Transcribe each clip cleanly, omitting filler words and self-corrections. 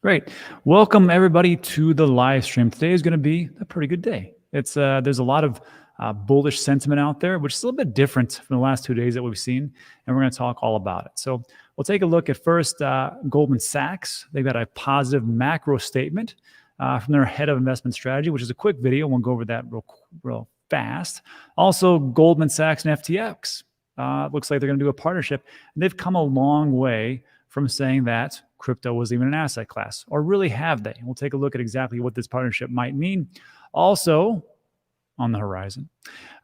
Great. Welcome everybody to the live stream. Today is going to be a pretty good day. There's a lot of bullish sentiment out there, which is a little bit different from the last 2 days that we've seen, and we're going to talk all about it. So we'll take a look at first Goldman Sachs. They've got a positive macro statement from their head of investment strategy, which is a quick video. We'll go over that real fast. Also, Goldman Sachs and FTX. Looks like they're going to do a partnership, and they've come a long way from saying that crypto was even an asset class, or really have they? We'll take a look at exactly what this partnership might mean. Also, on the horizon,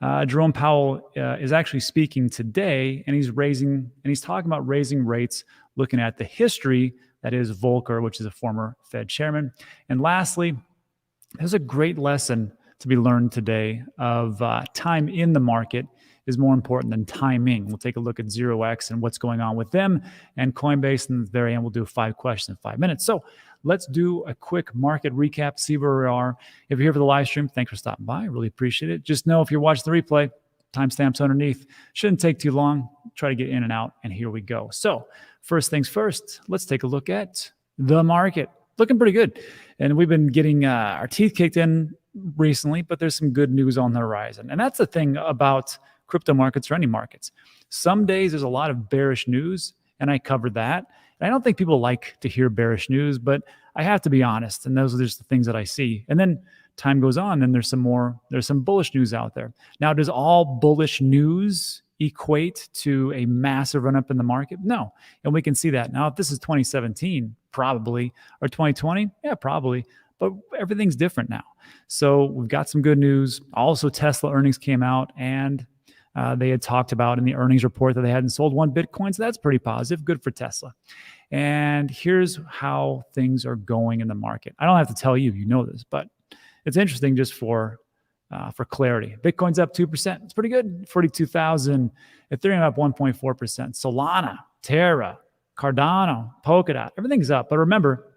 Jerome Powell is actually speaking today, and he's talking about raising rates, looking at the history that is Volcker, which is a former Fed chairman. And lastly, there's a great lesson to be learned today of time in the market is more important than timing. We'll take a look at 0x and what's going on with them and Coinbase. And at the very end, we'll do 5 questions in 5 minutes. So let's do a quick market recap, see where we are. If you're here for the live stream, thanks for stopping by. I really appreciate it. Just know if you're watching the replay, timestamps underneath. Shouldn't take too long. Try to get in and out, and here we go. So first things first, let's take a look at the market. Looking pretty good. And we've been getting our teeth kicked in recently, but there's some good news on the horizon. And that's the thing about crypto markets or any markets. Some days there's a lot of bearish news, and I covered that. And I don't think people like to hear bearish news, but I have to be honest, and those are just the things that I see. And then time goes on, and there's some bullish news out there. Now, does all bullish news equate to a massive run-up in the market? No. And we can see that. Now, if this is 2017, probably, or 2020, yeah, probably. But everything's different now. So we've got some good news. Also, Tesla earnings came out, and they had talked about in the earnings report that they hadn't sold 1 Bitcoin. So that's pretty positive. Good for Tesla. And here's how things are going in the market. I don't have to tell you, you know this, but it's interesting just for clarity. Bitcoin's up 2%. It's pretty good. 42,000. Ethereum up 1.4%. Solana, Terra, Cardano, Polkadot, everything's up. But remember,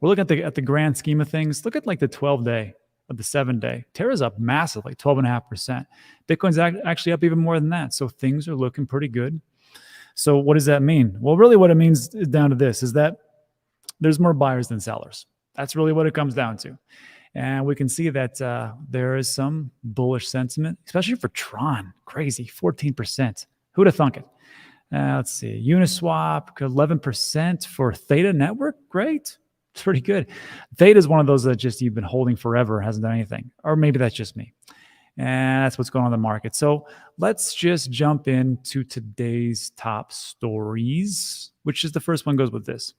we're looking at the grand scheme of things. Look at like the 12-day of the 7-day. Terra's up massively, 12.5%. Bitcoin's actually up even more than that. So things are looking pretty good. So what does that mean? Well, really what it means is down to this, is that there's more buyers than sellers. That's really what it comes down to. And we can see that there is some bullish sentiment, especially for Tron. Crazy, 14%. Who would have thunk it? Let's see. Uniswap, 11% for Theta Network. Great. It's pretty good. Theta is one of those that just you've been holding forever, hasn't done anything. Or maybe that's just me. And that's what's going on in the market. So let's just jump into today's top stories, which is the first one goes with this.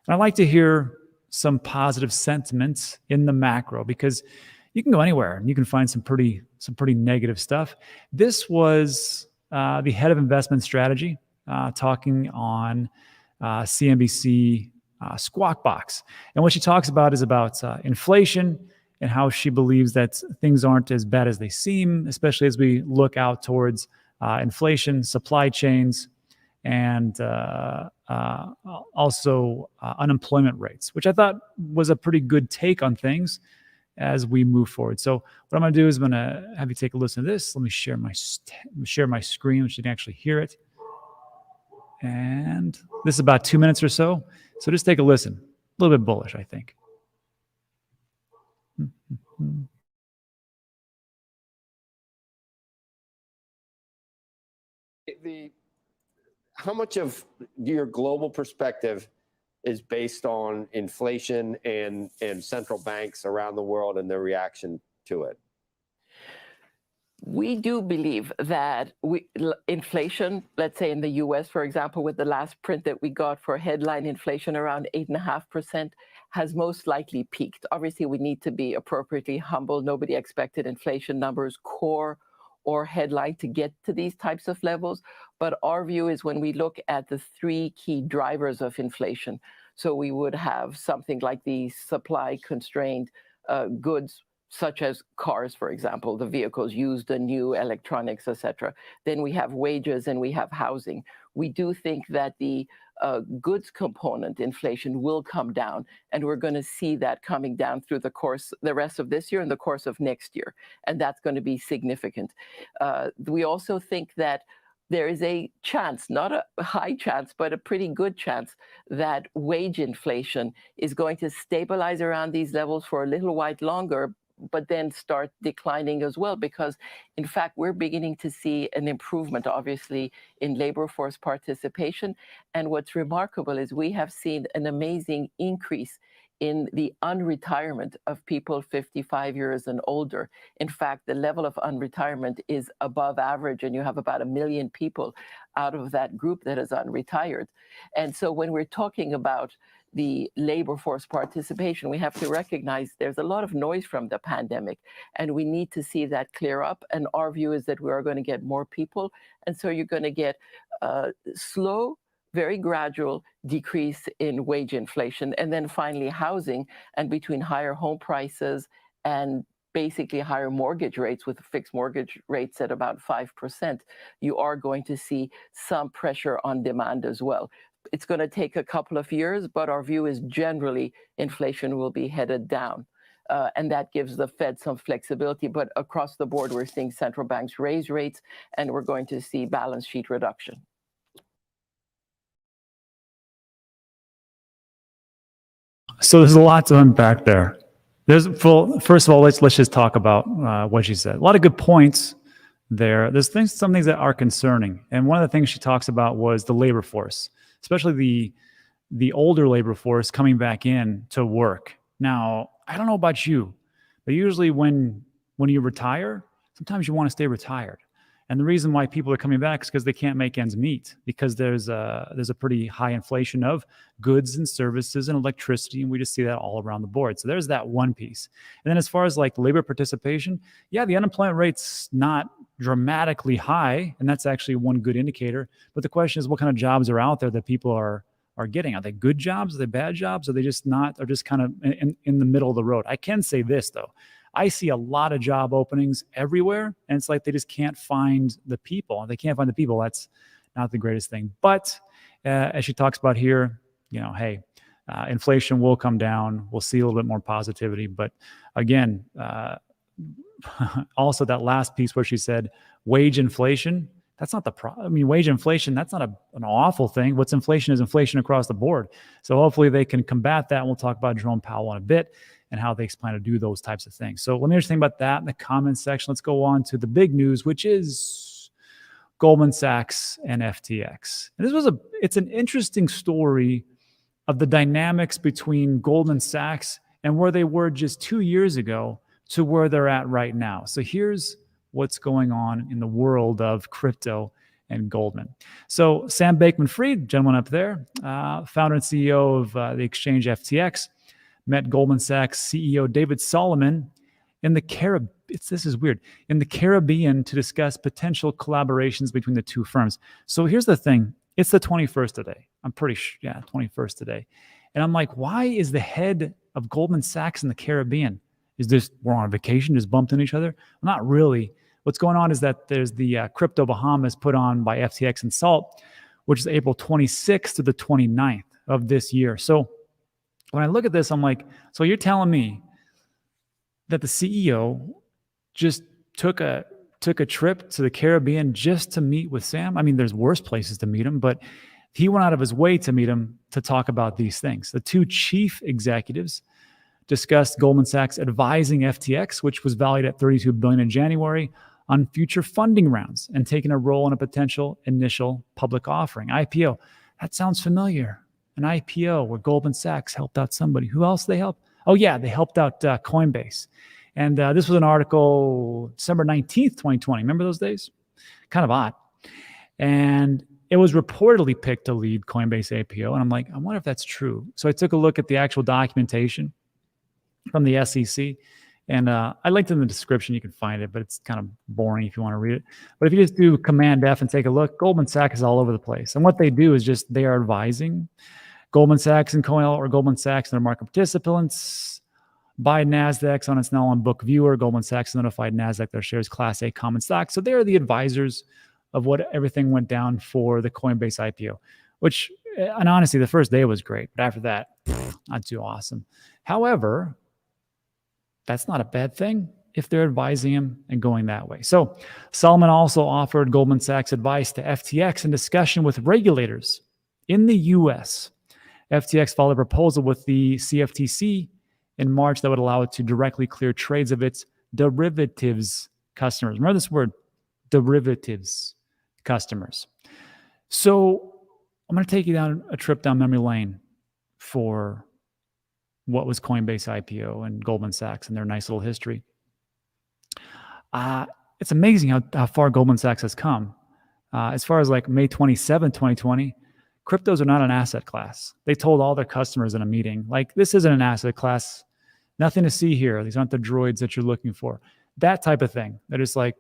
And I like to hear some positive sentiments in the macro, because you can go anywhere and you can find some pretty negative stuff. This was the head of investment strategy talking on CNBC Squawk Box. And what she talks about is about inflation and how she believes that things aren't as bad as they seem, especially as we look out towards inflation, supply chains, and also unemployment rates, which I thought was a pretty good take on things as we move forward. So what I'm going to do is I'm going to have you take a listen to this. Let me share my screen, so you can actually hear it. And this is about 2 minutes or so. So just take a listen. A little bit bullish, I think. How much of your global perspective is based on inflation and central banks around the world and their reaction to it? We do believe that inflation, let's say in the US, for example, with the last print that we got for headline inflation around 8.5%, has most likely peaked. Obviously, we need to be appropriately humble. Nobody expected inflation numbers, core or headline, to get to these types of levels. But our view is when we look at the 3 key drivers of inflation, so we would have something like the supply constrained goods, such as cars, for example, the vehicles used, the new electronics, etc. Then we have wages and we have housing. We do think that the goods component inflation will come down, and we're going to see that coming down through the rest of this year and the course of next year, and that's going to be significant. We also think that there is a chance, not a high chance, but a pretty good chance that wage inflation is going to stabilize around these levels for a little while longer, but then start declining as well. Because, in fact, we're beginning to see an improvement, obviously, in labor force participation. And what's remarkable is we have seen an amazing increase in the unretirement of people 55 years and older. In fact, the level of unretirement is above average, and you have about 1 million people out of that group that is unretired. And so when we're talking about the labor force participation, we have to recognize there's a lot of noise from the pandemic, and we need to see that clear up. And our view is that we are going to get more people. And so you're going to get slow, very gradual decrease in wage inflation. And then finally, housing, and between higher home prices and basically higher mortgage rates, with fixed mortgage rates at about 5%, you are going to see some pressure on demand as well. It's going to take a couple of years, but our view is generally inflation will be headed down. And that gives the Fed some flexibility. But across the board, we're seeing central banks raise rates, and we're going to see balance sheet reduction. So there's a lot to unpack there. First of all, let's just talk about what she said. A lot of good points there. There's some things that are concerning, and one of the things she talks about was the labor force, especially the older labor force coming back in to work. Now, I don't know about you, but usually when you retire, sometimes you want to stay retired. And the reason why people are coming back is because they can't make ends meet, because there's a pretty high inflation of goods and services and electricity, and we just see that all around the board. So there's that one piece. And then as far as like labor participation, yeah, the unemployment rate's not dramatically high, and that's actually one good indicator. But the question is, what kind of jobs are out there that people are getting? Are they good jobs? Are they bad jobs? Are they just not? Or just kind of in the middle of the road? I can say this though. I see a lot of job openings everywhere, and it's like they just can't find the people. They can't find the people. That's not the greatest thing. But as she talks about here, hey, inflation will come down. We'll see a little bit more positivity. But again, also that last piece where she said wage inflation, that's not the problem. I mean, wage inflation, that's not an awful thing. What's inflation is inflation across the board. So hopefully they can combat that. And we'll talk about Jerome Powell in a bit and how they plan to do those types of things. So let me just think about that in the comments section. Let's go on to the big news, which is Goldman Sachs and FTX. And it's an interesting story of the dynamics between Goldman Sachs and where they were just 2 years ago to where they're at right now. So here's what's going on in the world of crypto and Goldman. So Sam Bankman-Fried, gentleman up there, founder and CEO of the exchange FTX, met Goldman Sachs CEO David Solomon in the Caribbean. This is weird. In the Caribbean to discuss potential collaborations between the two firms. So here's the thing. It's the 21st today. I'm pretty sure. Yeah, 21st today. And I'm like, why is the head of Goldman Sachs in the Caribbean? Is this, we're on vacation, just bumped into each other? Well, not really. What's going on is that there's the Crypto Bahamas put on by FTX and SALT, which is April 26th to the 29th of this year. So when I look at this, I'm like, so you're telling me that the CEO just took a trip to the Caribbean just to meet with Sam? I mean, there's worse places to meet him, but he went out of his way to meet him to talk about these things. The two chief executives discussed Goldman Sachs advising FTX, which was valued at $32 billion in January, on future funding rounds and taking a role in a potential initial public offering, IPO. That sounds familiar. An IPO where Goldman Sachs helped out somebody. Who else they helped? Oh yeah, they helped out Coinbase. And this was an article December 19th, 2020. Remember those days? Kind of odd. And it was reportedly picked to lead Coinbase IPO. And I'm like, I wonder if that's true. So I took a look at the actual documentation from the SEC. And I linked in the description. You can find it, but it's kind of boring if you want to read it. But if you just do Command F and take a look, Goldman Sachs is all over the place. And what they do is just they are advising Goldman Sachs and Goldman Sachs and their market participants buy NASDAQ on its now on book viewer. Goldman Sachs notified NASDAQ their shares Class A common stock. So they are the advisors of what everything went down for the Coinbase IPO, which, and honestly, the first day was great. But after that, not too awesome. However, that's not a bad thing. if they're advising him and going that way. So Solomon also offered Goldman Sachs advice to FTX in discussion with regulators in the US. FTX filed a proposal with the CFTC in March that would allow it to directly clear trades of its derivatives customers. Remember this word, derivatives customers. So I'm going to take you down a trip down memory lane for what was Coinbase IPO and Goldman Sachs and their nice little history. It's amazing how far Goldman Sachs has come. As far as like May 27, 2020, cryptos are not an asset class. They told all their customers in a meeting, like, this isn't an asset class. Nothing to see here. These aren't the droids that you're looking for. That type of thing. They're just like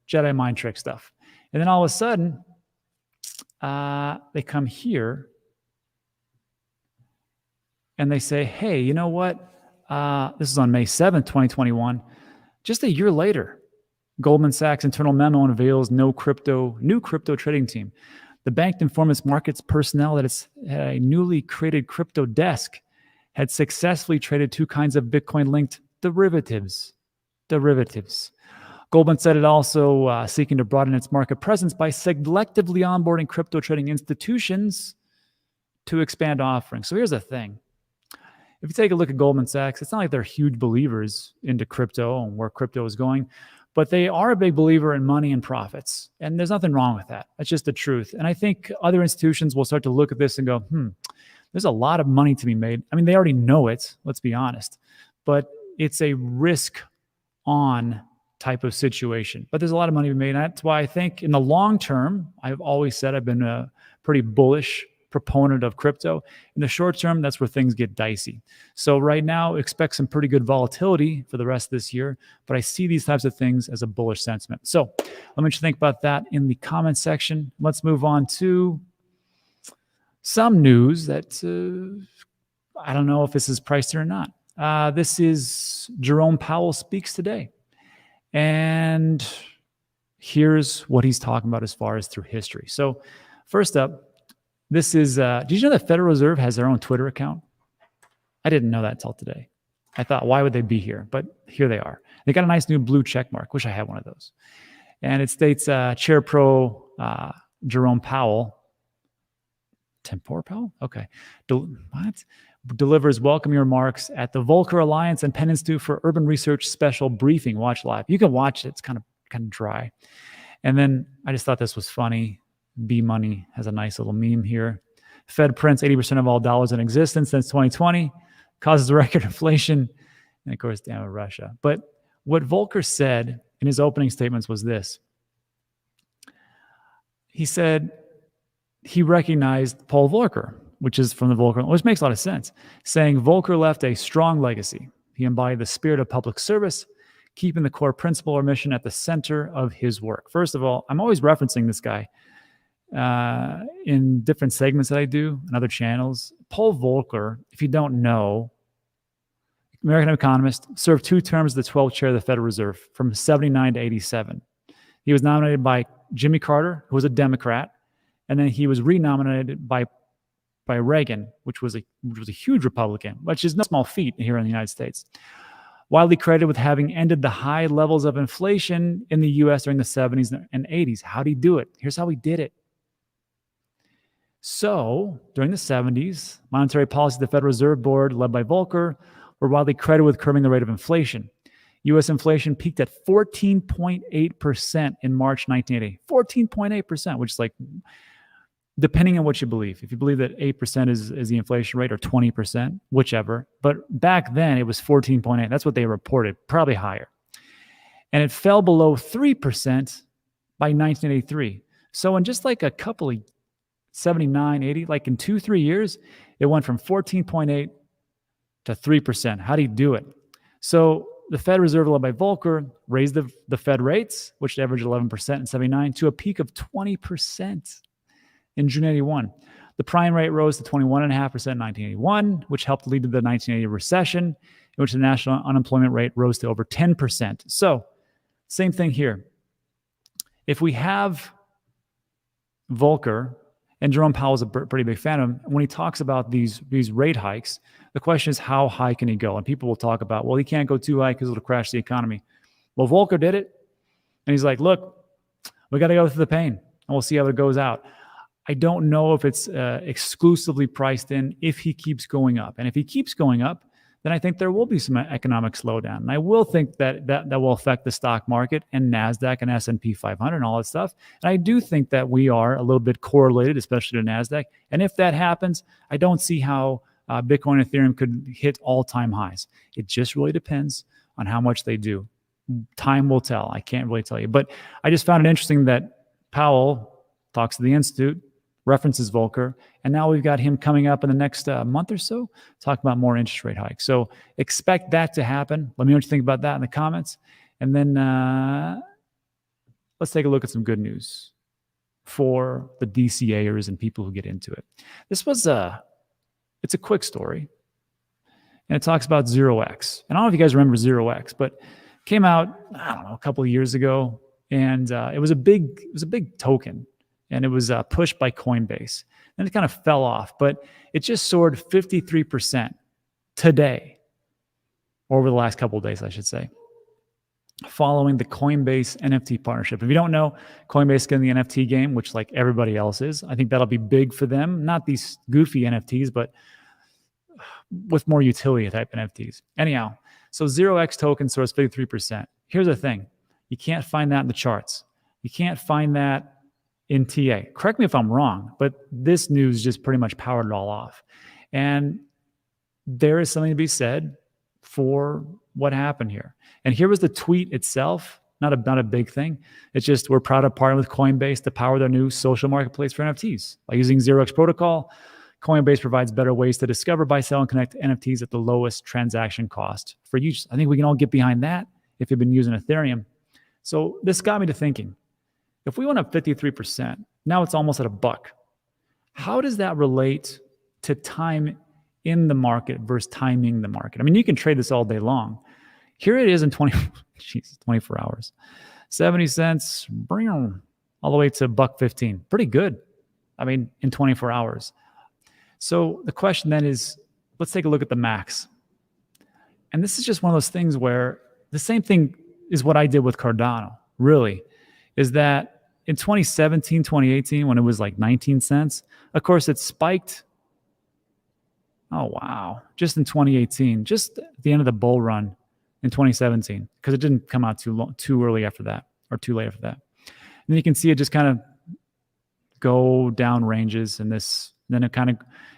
Jedi mind trick stuff. And then all of a sudden, they come here and they say, hey, you know what? This is on May 7th, 2021. Just a year later, Goldman Sachs internal memo unveils new crypto trading team. The bank informed its markets personnel that its a newly created crypto desk had successfully traded two kinds of Bitcoin-linked derivatives. Goldman said it also seeking to broaden its market presence by selectively onboarding crypto trading institutions to expand offerings. So here's the thing. If you take a look at Goldman Sachs, it's not like they're huge believers into crypto and where crypto is going, but they are a big believer in money and profits. And there's nothing wrong with that. That's just the truth. And I think other institutions will start to look at this and go, there's a lot of money to be made. I mean, they already know it, let's be honest, but it's a risk on type of situation. But there's a lot of money to be made. And that's why I think in the long term, I've always said I've been a pretty bullish proponent of crypto. In the short term, that's where things get dicey. So right now, expect some pretty good volatility for the rest of this year, but I see these types of things as a bullish sentiment. So let me know what you think about that in the comment section. Let's move on to some news that I don't know if this is priced or not. This is Jerome Powell speaks today. And here's what he's talking about as far as through history. So first up, this is, did you know that Federal Reserve has their own Twitter account? I didn't know that until today. I thought, why would they be here? But here they are. They got a nice new blue check mark. Wish I had one of those. And it states Chair Pro Jerome Powell, Tempore Powell? Okay. Delivers welcoming remarks at the Volcker Alliance and Penn Institute for Urban Research special briefing. Watch live. You can watch it. It's kind of dry. And then I just thought this was funny. B-Money has a nice little meme here. Fed prints 80% of all dollars in existence since 2020, causes record inflation, and of course, damn it, Russia. But what Volcker said in his opening statements was this. He said he recognized Paul Volcker, which is from the Volcker, which makes a lot of sense, saying Volcker left a strong legacy. He embodied the spirit of public service, keeping the core principle or mission at the center of his work. First of all, I'm always referencing this guy in different segments that I do and other channels. Paul Volcker, if you don't know, American economist, served 2 terms as the 12th chair of the Federal Reserve from 79 to 87. He was nominated by Jimmy Carter, who was a Democrat, and then he was renominated by Reagan, which was a huge Republican, which is no small feat here in the United States. Widely credited with having ended the high levels of inflation in the U.S. during the 70s and 80s. How'd he do it? Here's how he did it. So, during the 70s, monetary policy of the Federal Reserve Board, led by Volcker, were widely credited with curbing the rate of inflation. U.S. inflation peaked at 14.8% in March 1980. 14.8%, which is like, depending on what you believe. If you believe that 8% is the inflation rate or 20%, whichever. But back then, it was 14.8. That's what they reported, probably higher. And it fell below 3% by 1983. So in just like a couple of 79, 80, like in 2-3 years, it went from 14.8 to 3%. How do you do it? So the Fed Reserve, led by Volcker, raised the Fed rates, which averaged 11% in 79, to a peak of 20% in June 81. The prime rate rose to 21.5% in 1981, which helped lead to the 1980 recession, in which the national unemployment rate rose to over 10%. So, same thing here. If we have Volcker, and Jerome Powell is a pretty big fan of him, when he talks about these rate hikes, the question is, how high can he go? And people will talk about, well, he can't go too high because it'll crash the economy. Well, Volcker did it. And he's like, look, we got to go through the pain and we'll see how it goes out. I don't know if it's exclusively priced in if he keeps going up. And if he keeps going up, then I think there will be some economic slowdown. And I will think that will affect the stock market and NASDAQ and S&P 500 and all that stuff. And I do think that we are a little bit correlated, especially to NASDAQ. And if that happens, I don't see how Bitcoin and Ethereum could hit all-time highs. It just really depends on how much they do. Time will tell. I can't really tell you. But I just found it interesting that Powell talks to the Institute, references Volcker, and now we've got him coming up in the next month or so, talk about more interest rate hikes. So expect that to happen. Let me know what you think about that in the comments. And then let's take a look at some good news for the DCAers and people who get into it. This was it's a quick story, and it talks about 0x. And I don't know if you guys remember 0x, but came out, I don't know, a couple of years ago, and it was a big token. And it was pushed by Coinbase. Then it kind of fell off, but it just soared 53% today, or over the last couple of days, I should say, following the Coinbase NFT partnership. If you don't know, Coinbase is in the NFT game, which like everybody else is. I think that'll be big for them. Not these goofy NFTs, but with more utility type NFTs. Anyhow, so 0x token soars 53%. Here's the thing. You can't find that in the charts. You can't find that in TA. Correct me if I'm wrong, but this news just pretty much powered it all off. And there is something to be said for what happened here. And here was the tweet itself, not a big thing. It's just, we're proud to partner with Coinbase to power their new social marketplace for NFTs. By using 0x protocol, Coinbase provides better ways to discover, buy, sell, and connect NFTs at the lowest transaction cost for users. I think we can all get behind that if you've been using Ethereum. So this got me to thinking, if we went up 53%, now it's almost at $1. How does that relate to time in the market versus timing the market? I mean, you can trade this all day long. Here it is in 24 hours. 70 cents, all the way to $1.15. Pretty good. I mean, in 24 hours. So the question then is, let's take a look at the max. And this is just one of those things where the same thing is what I did with Cardano, really, is that in 2017, 2018, when it was like 19 cents, of course, it spiked. Oh, wow. Just in 2018, just at the end of the bull run in 2017, because it didn't come out too early after that, or too late after that. And then you can see it just kind of go down ranges, and then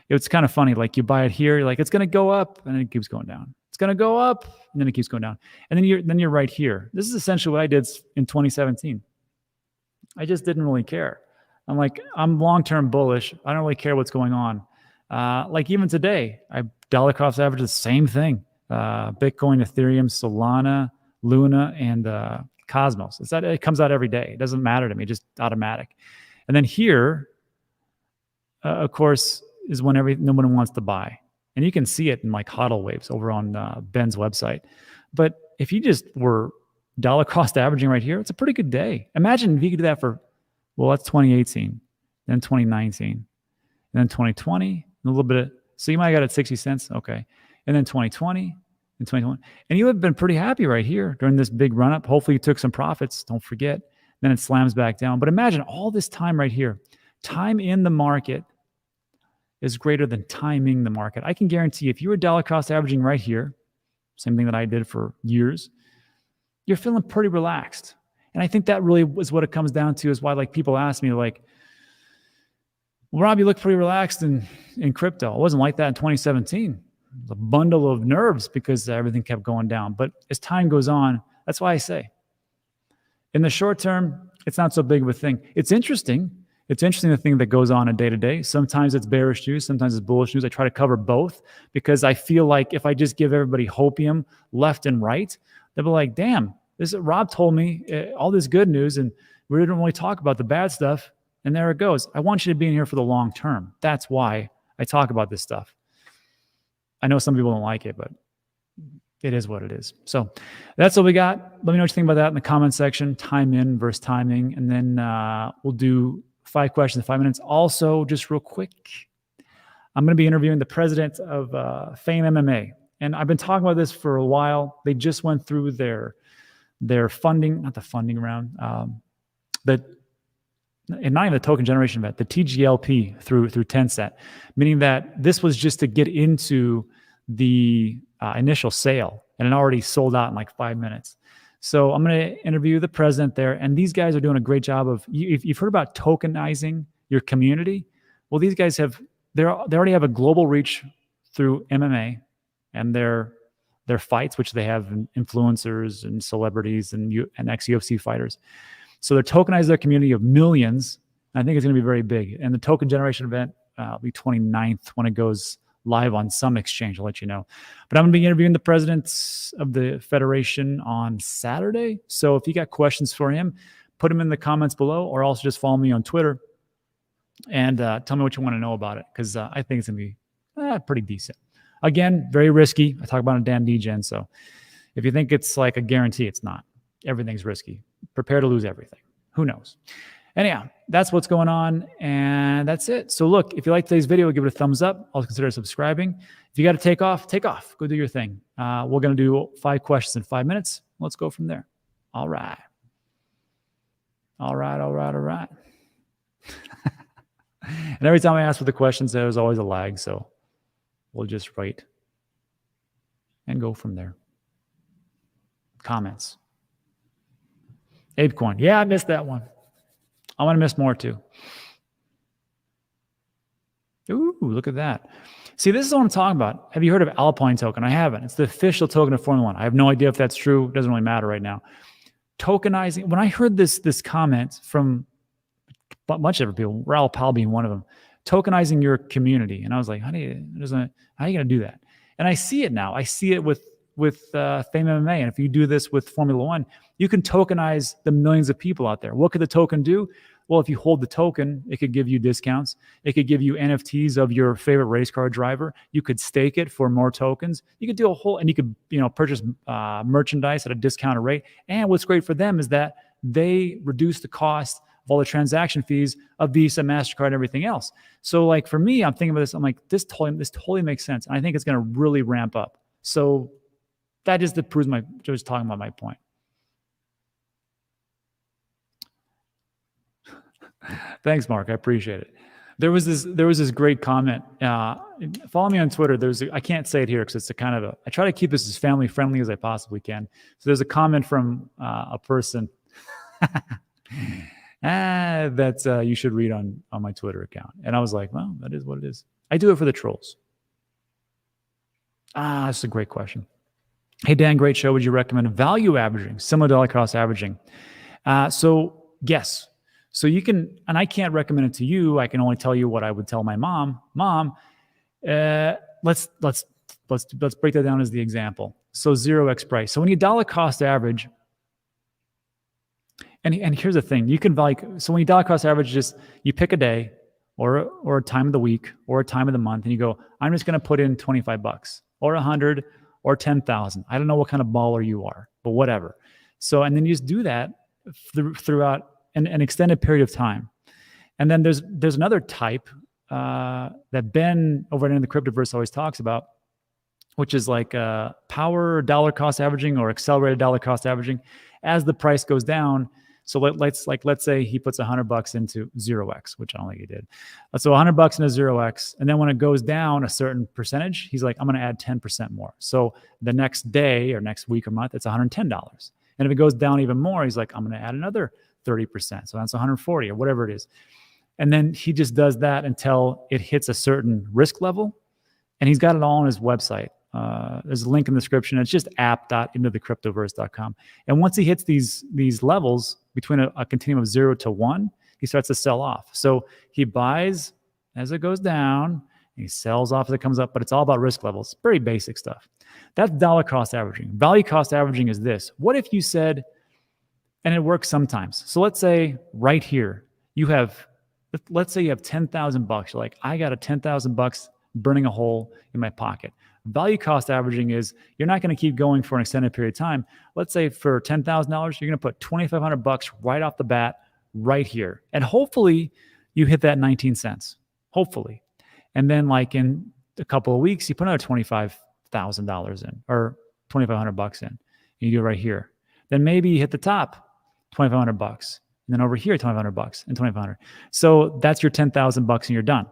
it's kind of funny. Like you buy it here, you're like, it's going to go up, and then it keeps going down. It's going to go up, and then it keeps going down. And then you're right here. This is essentially what I did in 2017. I just didn't really care. I'm like, I'm long-term bullish. I don't really care what's going on. Like even today, I dollar cost average the same thing. Bitcoin, Ethereum, Solana, Luna, and Cosmos. It comes out every day. It doesn't matter to me, just automatic. And then here, of course, is when no one wants to buy. And you can see it in like hodl waves over on Ben's website. But if you just were dollar cost averaging right here, it's a pretty good day. Imagine if you could do that for, well, that's 2018, then 2019, and then 2020, a little bit of, so you might have got it 60 cents, okay. And then 2020, and 2021. And you have been pretty happy right here during this big run up. Hopefully you took some profits, don't forget. Then it slams back down. But imagine all this time right here. Time in the market is greater than timing the market. I can guarantee if you were dollar cost averaging right here, same thing that I did for years, you're feeling pretty relaxed. And I think that really is what it comes down to, is why like people ask me like, well, Rob, you look pretty relaxed in crypto. It wasn't like that in 2017. It was a bundle of nerves because everything kept going down. But as time goes on, that's why I say, in the short term, it's not so big of a thing. It's interesting. It's interesting the thing that goes on a day to day. Sometimes it's bearish news, sometimes it's bullish news. I try to cover both because I feel like if I just give everybody hopium left and right, they'll be like, damn, Rob told me all this good news and we didn't really talk about the bad stuff. And there it goes. I want you to be in here for the long term. That's why I talk about this stuff. I know some people don't like it, but it is what it is. So that's what we got. Let me know what you think about that in the comment section. Time in versus timing. And then we'll do 5 questions in 5 minutes. Also, just real quick, I'm going to be interviewing the president of Fame MMA. And I've been talking about this for a while. They just went through their their funding, not the funding round, and not even the token generation event, the TGLP through Tencent, meaning that this was just to get into the initial sale, and it already sold out in like 5 minutes. So I'm going to interview the president there, and these guys are doing a great job of. If you've heard about tokenizing your community, well, these guys they already have a global reach through MMA and their fights, which they have influencers and celebrities and ex-UFC fighters. So they're tokenizing their community of millions. I think it's going to be very big. And the token generation event will be 29th when it goes live on some exchange. I'll let you know. But I'm going to be interviewing the president of the federation on Saturday. So if you got questions for him, put them in the comments below, or also just follow me on Twitter and tell me what you want to know about it, because I think it's going to be pretty decent. Again, very risky. I talk about it in Dan Degen. So if you think it's like a guarantee, it's not. Everything's risky. Prepare to lose everything. Who knows? Anyhow, that's what's going on, and that's it. So look, if you like today's video, give it a thumbs up. Also consider subscribing. If you got to take off. Go do your thing. We're going to do 5 questions in 5 minutes. Let's go from there. All right. And every time I ask for the questions, there's always a lag. So we'll just wait and go from there. Comments. ApeCoin. Yeah, I missed that one. I want to miss more too. Ooh, look at that. See, this is what I'm talking about. Have you heard of Alpine token? I haven't. It's the official token of Formula One. I have no idea if that's true. It doesn't really matter right now. Tokenizing. When I heard this comment from a bunch of different people, Jerome Powell being one of them, tokenizing your community, and I was like, how are you going to do that? And I see it now. I see it with Fame MMA. And if you do this with Formula One, you can tokenize the millions of people out there. What could the token do? Well, if you hold the token, it could give you discounts. It could give you NFTs of your favorite race car driver. You could stake it for more tokens. You could do and you could, purchase merchandise at a discounted rate. And what's great for them is that they reduce the cost of all the transaction fees of Visa, MasterCard, and everything else. So like for me, I'm thinking about this. I'm like, this totally makes sense. And I think it's going to really ramp up. So that just proves just talking about my point. Thanks, Mark. I appreciate it. There was this great comment. Follow me on Twitter. I can't say it here because it's I try to keep this as family friendly as I possibly can. So there's a comment from a person that you should read on my Twitter account. And I was like, well, that is what it is. I do it for the trolls. That's a great question. Hey, Dan, great show. Would you recommend value averaging, similar to dollar cost averaging? So yes. So you can, and I can't recommend it to you. I can only tell you what I would tell my mom. Mom, let's break that down as the example. So 0x price. So when you dollar cost average, and here's the thing, you can so when you dollar cost average, just you pick a day or a time of the week or a time of the month, and you go, I'm just going to put in $25 or 100 or 10,000. I don't know what kind of baller you are, but whatever. So, and then you just do that throughout an extended period of time. And then there's another type that Ben over in the Cryptoverse always talks about, which is like power dollar cost averaging or accelerated dollar cost averaging as the price goes down. So let's say he puts $100 into 0x, which I don't think he did. So $100 into 0x, and then when it goes down a certain percentage, he's like, I'm going to add 10% more. So the next day or next week or month, it's $110. And if it goes down even more, he's like, I'm going to add another 30%. So that's 140 or whatever it is. And then he just does that until it hits a certain risk level. And he's got it all on his website. There's a link in the description. It's just app.intothecryptoverse.com. And once he hits these levels between a continuum of 0 to 1, he starts to sell off. So he buys as it goes down, and he sells off as it comes up, but it's all about risk levels. Very basic stuff. That's dollar cost averaging. Value cost averaging is this. What if you said, and it works sometimes. So let's say right here, let's say you have $10,000. You're like, I got a $10,000 burning a hole in my pocket. Value cost averaging is you're not going to keep going for an extended period of time. Let's say for $10,000, you're going to put $2,500 right off the bat, right here. And hopefully you hit that 19 cents. Hopefully. And then like in a couple of weeks, you put another $25,000 in or $2,500 in. And you do it right here. Then maybe you hit the top, $2,500. And then over here, $2,500 and $2,500. So that's your $10,000 and you're done.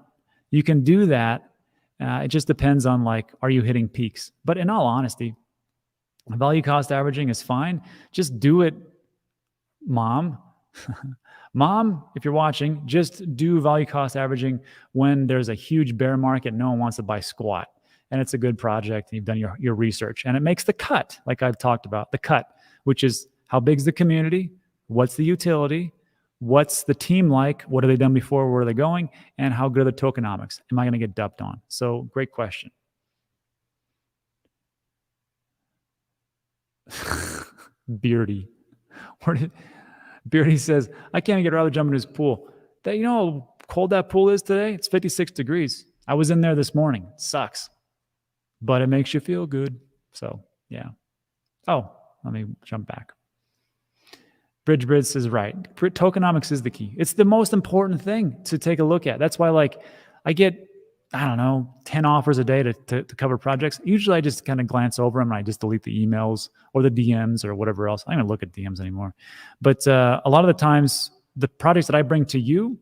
You can do that. It just depends on like, are you hitting peaks? But in all honesty, value cost averaging is fine. Just do it, mom. Mom, if you're watching, just do value cost averaging when there's a huge bear market. No one wants to buy squat. And it's a good project. And you've done your research. And it makes the cut, like I've talked about, the cut, which is how big's the community? What's the utility? What's the team like? What have they done before? Where are they going? And how good are the tokenomics? Am I going to get dumped on? So great question. Beardy. Beardy says, I can't get rather jump in his pool. You know how cold that pool is today? It's 56 degrees. I was in there this morning. It sucks. But it makes you feel good. So, yeah. Oh, let me jump back. Bridge says, right. Tokenomics is the key. It's the most important thing to take a look at. That's why, like, I get, I don't know, 10 offers a day to cover projects. Usually I just kind of glance over them and I just delete the emails or the DMs or whatever else. I don't even look at DMs anymore. But a lot of the times, the projects that I bring to you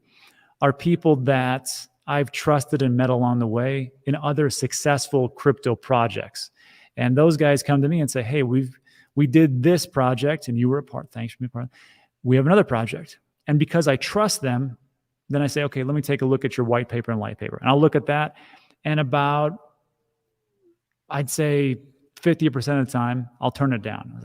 are people that I've trusted and met along the way in other successful crypto projects. And those guys come to me and say, hey, we did this project and you were a part. Thanks for being a part. We have another project. And because I trust them, then I say, okay, let me take a look at your white paper and light paper. And I'll look at that. And about, I'd say 50% of the time, I'll turn it down.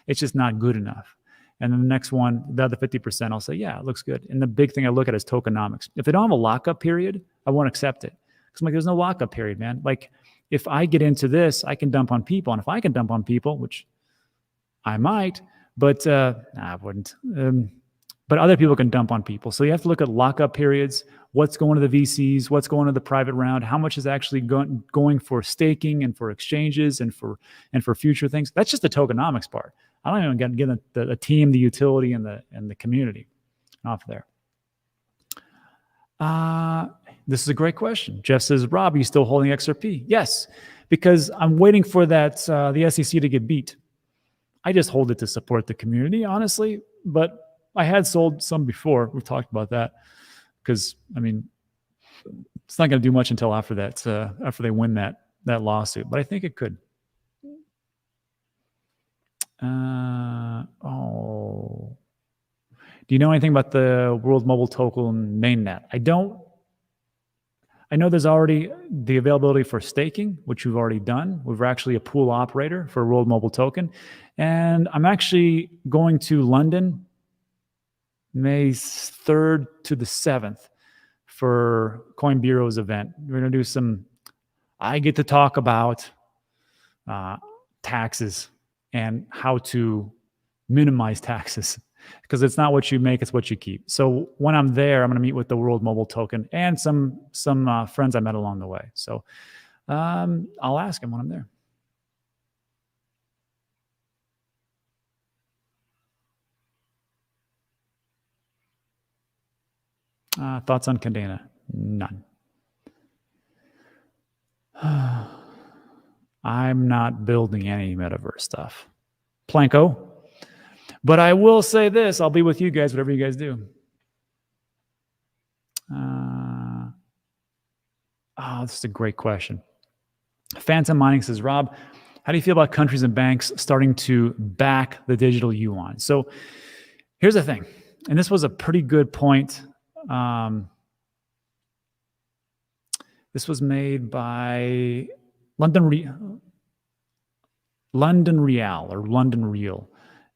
It's just not good enough. And then the next one, the other 50%, I'll say, yeah, it looks good. And the big thing I look at is tokenomics. If they don't have a lockup period, I won't accept it. Because I'm like, there's no lockup period, man. Like, if I get into this, I can dump on people. And if I can dump on people, which I might, but I wouldn't. But other people can dump on people. So you have to look at lockup periods, what's going to the VCs, what's going to the private round, how much is actually going for staking and for exchanges and for future things. That's just the tokenomics part. I don't even get the team, the utility, and the community off there. This is a great question. Jeff says, Rob, are you still holding XRP? Yes, because I'm waiting for that the SEC to get beat. I just hold it to support the community, honestly. But I had sold some before. We've talked about that because, I mean, it's not going to do much until after that, after they win that lawsuit. But I think it could. Do you know anything about the World Mobile Token mainnet? I don't. I know there's already the availability for staking, which we've already done. We're actually a pool operator for World Mobile Token. And I'm actually going to London May 3rd to the 7th for Coin Bureau's event. We're going to do some, I get to talk about taxes and how to minimize taxes because it's not what you make, it's what you keep. So when I'm there, I'm going to meet with the World Mobile Token and some friends I met along the way. So I'll ask them when I'm there. Thoughts on Cardano? None. I'm not building any metaverse stuff. Planko. But I will say this, I'll be with you guys, whatever you guys do. This is a great question. Phantom Mining says, Rob, how do you feel about countries and banks starting to back the digital yuan? So here's the thing, and this was a pretty good point. This was made by London Real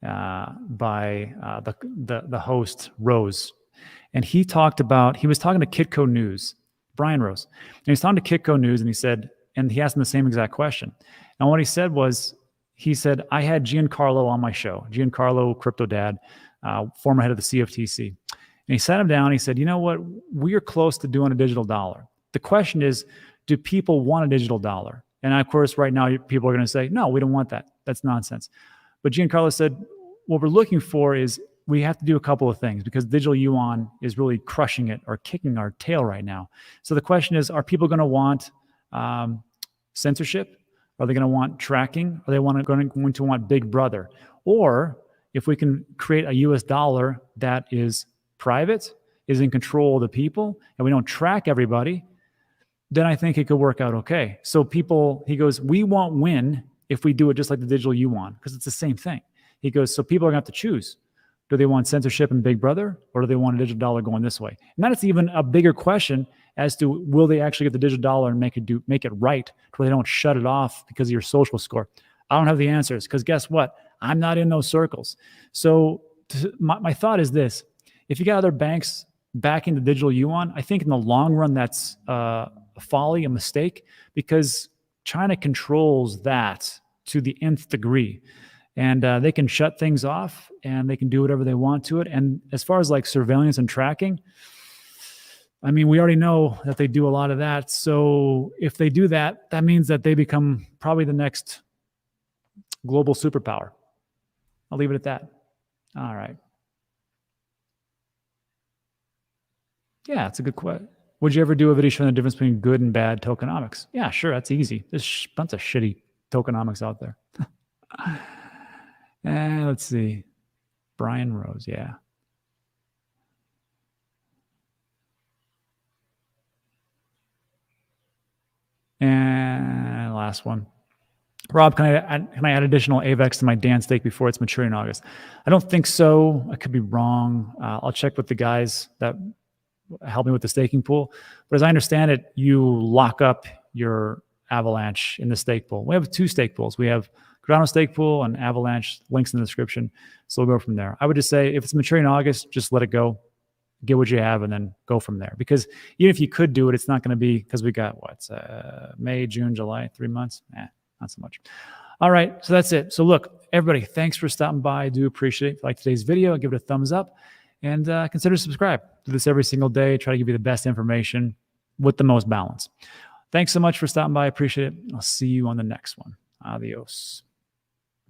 by the host Rose, and he was talking to Kitco News, Brian Rose, and he was talking to Kitco News, and he said, and he asked him the same exact question, and what he said was, I had Giancarlo on my show, Giancarlo Crypto Dad, former head of the CFTC. And he sat him down. He said, you know what? We are close to doing a digital dollar. The question is, do people want a digital dollar? And of course, right now, people are going to say, no, we don't want that. That's nonsense. But Giancarlo said, what we're looking for is we have to do a couple of things because digital yuan is really crushing it or kicking our tail right now. So the question is, are people going to want censorship? Are they going to want tracking? Are they going to want Big Brother? Or if we can create a US dollar that is private, is in control of the people, and we don't track everybody, then I think it could work out okay. So he goes, we won't win if we do it just like the digital yuan, because it's the same thing. He goes, so people are going to have to choose. Do they want censorship and Big Brother, or do they want a digital dollar going this way? And that's even a bigger question as to will they actually get the digital dollar and make it right to where they don't shut it off because of your social score. I don't have the answers because guess what? I'm not in those circles. So my thought is this. If you got other banks backing the digital yuan, I think in the long run that's a folly, a mistake, because China controls that to the nth degree. And they can shut things off and they can do whatever they want to it. And as far as like surveillance and tracking, I mean, we already know that they do a lot of that. So if they do that, that means that they become probably the next global superpower. I'll leave it at that. All right. Yeah, it's a good question. Would you ever do a video showing the difference between good and bad tokenomics? Yeah, sure. That's easy. There's a bunch of shitty tokenomics out there. Let's see. Brian Rose, yeah. And last one. Rob, can I add additional AVAX to my Dan stake before it's maturing in August? I don't think so. I could be wrong. I'll check with the guys that help me with the staking pool. But as I understand it, you lock up your Avalanche in the stake pool. We have 2 stake pools. We have Cardano stake pool and Avalanche, links in the description. So we'll go from there. I would just say if it's maturing in August, just let it go. Get what you have and then go from there. Because even if you could do it, it's not going to be, because we got May, June, July, 3 months. Not so much. All right, so that's it. So look, everybody, thanks for stopping by. I do appreciate it. If you like today's video, give it a thumbs up and consider subscribe. Do this every single day. Try to give you the best information with the most balance. Thanks so much for stopping by. I appreciate it. I'll see you on the next one. Adios.